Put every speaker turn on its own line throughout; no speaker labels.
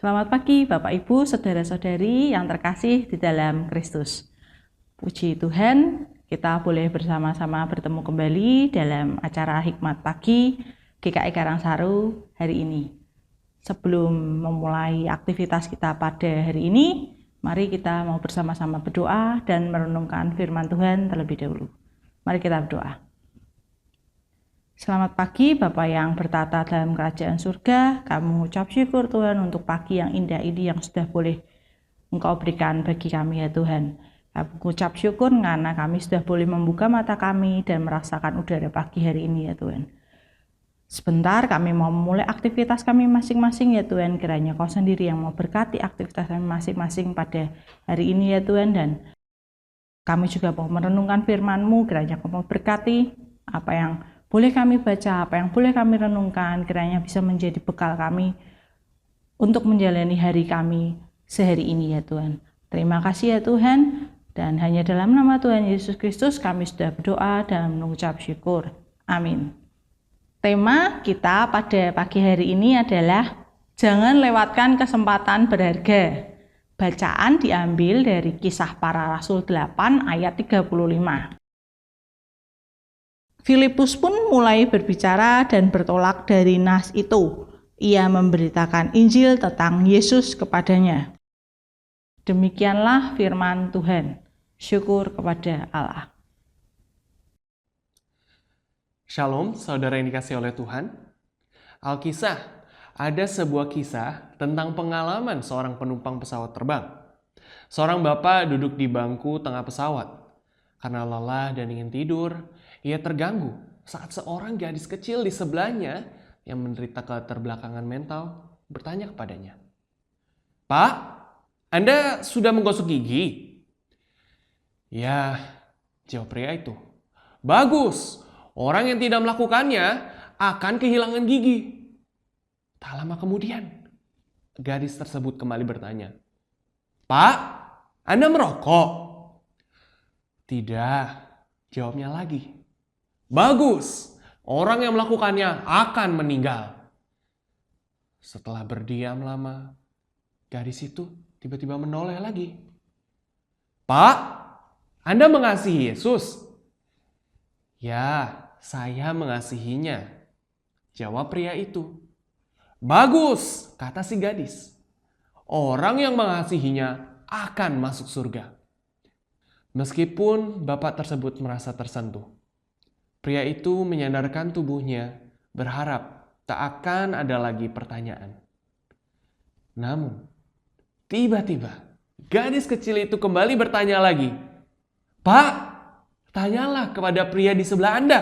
Selamat pagi Bapak Ibu, Saudara-saudari yang terkasih di dalam Kristus. Puji Tuhan, kita boleh bersama-sama bertemu kembali dalam acara Hikmat Pagi GKI Karangsaru hari ini. Sebelum memulai aktivitas kita pada hari ini, mari kita mau bersama-sama berdoa dan merenungkan firman Tuhan terlebih dahulu. Mari kita berdoa. Selamat pagi Bapak yang bertata dalam kerajaan surga. Kami mengucap syukur Tuhan untuk pagi yang indah ini yang sudah boleh Engkau berikan bagi kami ya Tuhan. Kami mengucap syukur karena kami sudah boleh membuka mata kami dan merasakan udara pagi hari ini ya Tuhan. Sebentar kami mau memulai aktivitas kami masing-masing ya Tuhan. Kiranya Kau sendiri yang mau berkati aktivitas kami masing-masing pada hari ini ya Tuhan. Dan kami juga mau merenungkan firman-Mu. Kiranya Kau mau berkati apa yang boleh kami baca, apa yang boleh kami renungkan, kiranya bisa menjadi bekal kami untuk menjalani hari kami sehari ini ya Tuhan. Terima kasih ya Tuhan, dan hanya dalam nama Tuhan Yesus Kristus kami sudah berdoa dan mengucap syukur. Amin. Tema kita pada pagi hari ini adalah jangan lewatkan kesempatan berharga. Bacaan diambil dari Kisah Para Rasul 8 ayat 35. Filipus pun mulai berbicara dan bertolak dari nas itu. Ia memberitakan Injil tentang Yesus kepadanya. Demikianlah firman Tuhan. Syukur kepada Allah.
Shalom, saudara yang dikasihi oleh Tuhan. Alkisah, ada sebuah kisah tentang pengalaman seorang penumpang pesawat terbang. Seorang bapak duduk di bangku tengah pesawat. Karena lelah dan ingin tidur, ia terganggu saat seorang gadis kecil di sebelahnya yang menderita keterbelakangan mental bertanya kepadanya. "Pak, Anda sudah menggosok gigi?" "Ya," jawab pria itu. "Bagus, orang yang tidak melakukannya akan kehilangan gigi." Tak lama kemudian, gadis tersebut kembali bertanya, "Pak, Anda merokok?" "Tidak," jawabnya lagi. "Bagus, orang yang melakukannya akan meninggal." Setelah berdiam lama, gadis itu tiba-tiba menoleh lagi. "Pak, Anda mengasihi Yesus?" "Ya, saya mengasihinya," jawab pria itu. "Bagus," kata si gadis. "Orang yang mengasihinya akan masuk surga." Meskipun bapak tersebut merasa tersentuh, pria itu menyandarkan tubuhnya, berharap tak akan ada lagi pertanyaan. Namun, tiba-tiba gadis kecil itu kembali bertanya lagi. "Pak, tanyalah kepada pria di sebelah Anda,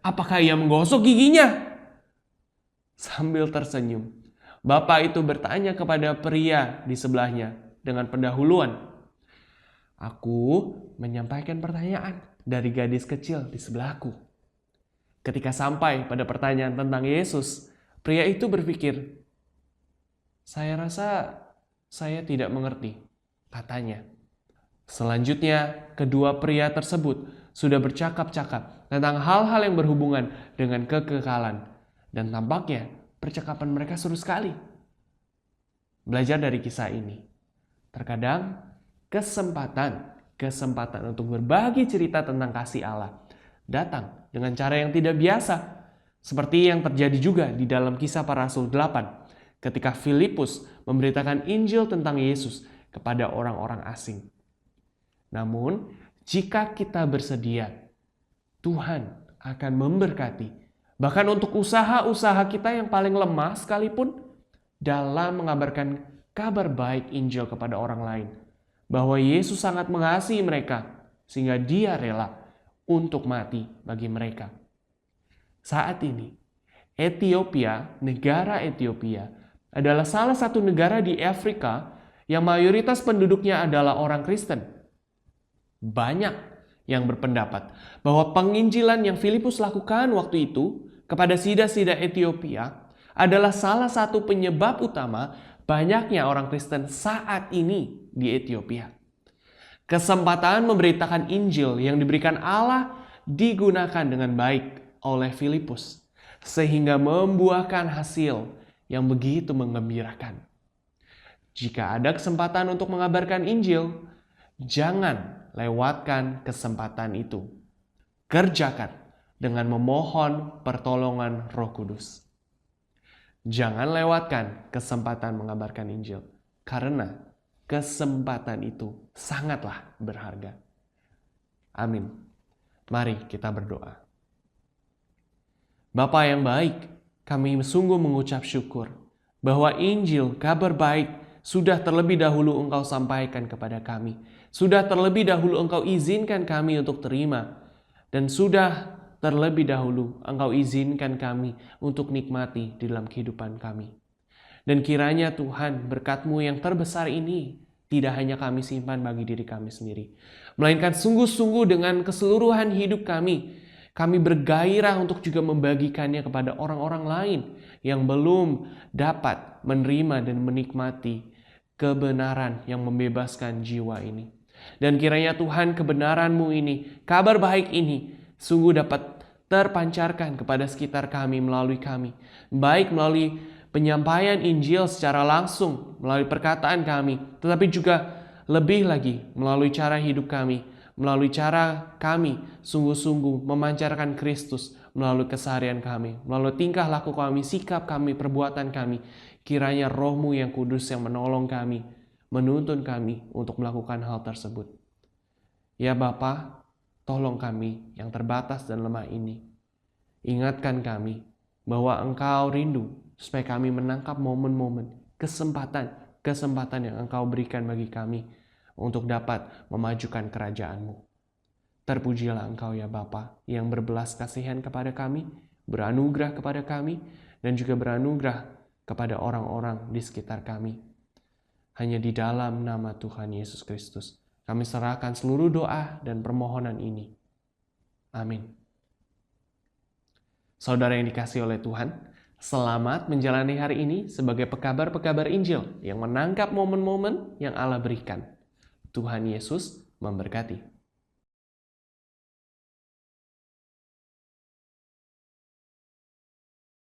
apakah ia menggosok giginya?" Sambil tersenyum, bapak itu bertanya kepada pria di sebelahnya dengan pendahuluan. "Aku menyampaikan pertanyaan dari gadis kecil di sebelahku." Ketika sampai pada pertanyaan tentang Yesus, pria itu berpikir, "Saya rasa saya tidak mengerti," katanya. Selanjutnya, kedua pria tersebut sudah bercakap-cakap tentang hal-hal yang berhubungan dengan kekekalan. Dan tampaknya percakapan mereka seru sekali. Belajar dari kisah ini, terkadang kesempatan untuk berbagi cerita tentang kasih Allah datang dengan cara yang tidak biasa, seperti yang terjadi juga di dalam Kisah Para Rasul 8 ketika Filipus memberitakan Injil tentang Yesus kepada orang-orang asing. Namun, jika kita bersedia, Tuhan akan memberkati, bahkan untuk usaha-usaha kita yang paling lemah sekalipun, dalam mengabarkan kabar baik Injil kepada orang lain, bahwa Yesus sangat mengasihi mereka sehingga Dia rela untuk mati bagi mereka. Saat ini, negara Ethiopia adalah salah satu negara di Afrika yang mayoritas penduduknya adalah orang Kristen. Banyak yang berpendapat bahwa penginjilan yang Filipus lakukan waktu itu kepada sida-sida Ethiopia adalah salah satu penyebab utama banyaknya orang Kristen saat ini di Ethiopia. Kesempatan memberitakan Injil yang diberikan Allah digunakan dengan baik oleh Filipus, sehingga membuahkan hasil yang begitu menggembirakan. Jika ada kesempatan untuk mengabarkan Injil, jangan lewatkan kesempatan itu. Kerjakan dengan memohon pertolongan Roh Kudus. Jangan lewatkan kesempatan mengabarkan Injil, karena kesempatan itu sangatlah berharga. Amin. Mari kita berdoa. Bapa yang baik, kami sungguh mengucap syukur bahwa Injil, kabar baik, sudah terlebih dahulu Engkau sampaikan kepada kami. Sudah terlebih dahulu Engkau izinkan kami untuk terima. Dan sudah terlebih dahulu Engkau izinkan kami untuk nikmati di dalam kehidupan kami. Dan kiranya Tuhan, berkat-Mu yang terbesar ini tidak hanya kami simpan bagi diri kami sendiri, melainkan sungguh-sungguh dengan keseluruhan hidup kami bergairah untuk juga membagikannya kepada orang-orang lain yang belum dapat menerima dan menikmati kebenaran yang membebaskan jiwa ini. Dan kiranya Tuhan, kebenaran-Mu ini, kabar baik ini, sungguh dapat terpancarkan kepada sekitar kami melalui kami. Baik melalui penyampaian Injil secara langsung, melalui perkataan kami, tetapi juga lebih lagi melalui cara hidup kami, melalui cara kami sungguh-sungguh memancarkan Kristus melalui keseharian kami, melalui tingkah laku kami, sikap kami, perbuatan kami. Kiranya Roh-Mu yang kudus yang menolong kami, menuntun kami untuk melakukan hal tersebut. Ya Bapa, tolong kami yang terbatas dan lemah ini. Ingatkan kami bahwa Engkau rindu supaya kami menangkap momen-momen, kesempatan yang Engkau berikan bagi kami untuk dapat memajukan kerajaan-Mu. Terpujilah Engkau ya Bapa yang berbelas kasihan kepada kami, beranugerah kepada kami, dan juga beranugerah kepada orang-orang di sekitar kami. Hanya di dalam nama Tuhan Yesus Kristus kami serahkan seluruh doa dan permohonan ini. Amin. Saudara yang dikasihi oleh Tuhan, selamat menjalani hari ini sebagai pekabar-pekabar Injil yang menangkap momen-momen yang Allah berikan. Tuhan Yesus memberkati.